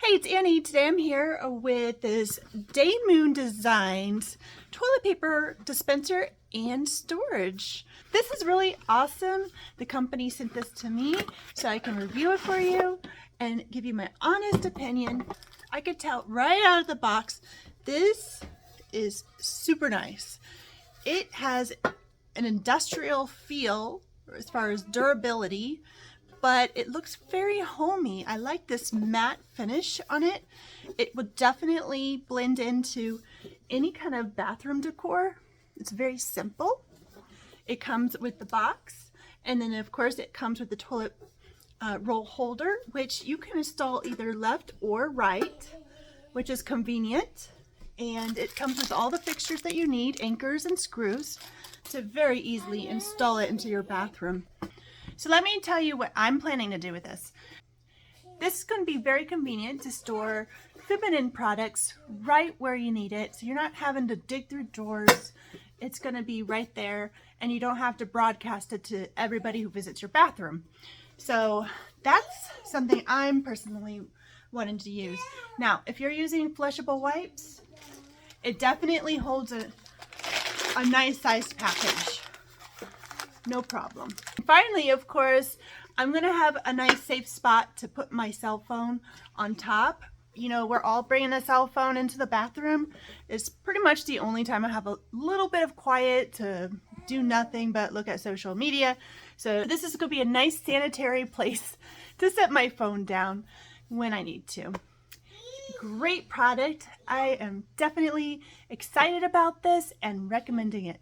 Hey, it's Annie. Today I'm here with this Day Moon Designs toilet paper dispenser and storage. This is really awesome. The company sent this to me so I can review it for you and give you my honest opinion. I could tell right out of the box, this is super nice. It has an industrial feel as far as durability, but it looks very homey. I like this matte finish on it. It would definitely blend into any kind of bathroom decor. It's very simple. It comes with the box, and then of course it comes with the toilet roll holder, which you can install either left or right, which is convenient. And it comes with all the fixtures that you need, anchors and screws, to very easily install it into your bathroom. So let me tell you what I'm planning to do with this. This is going to be very convenient to store feminine products right where you need it. So you're not having to dig through drawers. It's going to be right there, and you don't have to broadcast it to everybody who visits your bathroom. So that's something I'm personally wanting to use. Now, if you're using flushable wipes, it definitely holds a nice sized package. No problem. Finally, of course, I'm gonna have a nice safe spot to put my cell phone on top. You know, we're all bringing a cell phone into the bathroom. It's pretty much the only time I have a little bit of quiet to do nothing but look at social media. So this is gonna be a nice sanitary place to set my phone down when I need to. Great product. I am definitely excited about this and recommending it.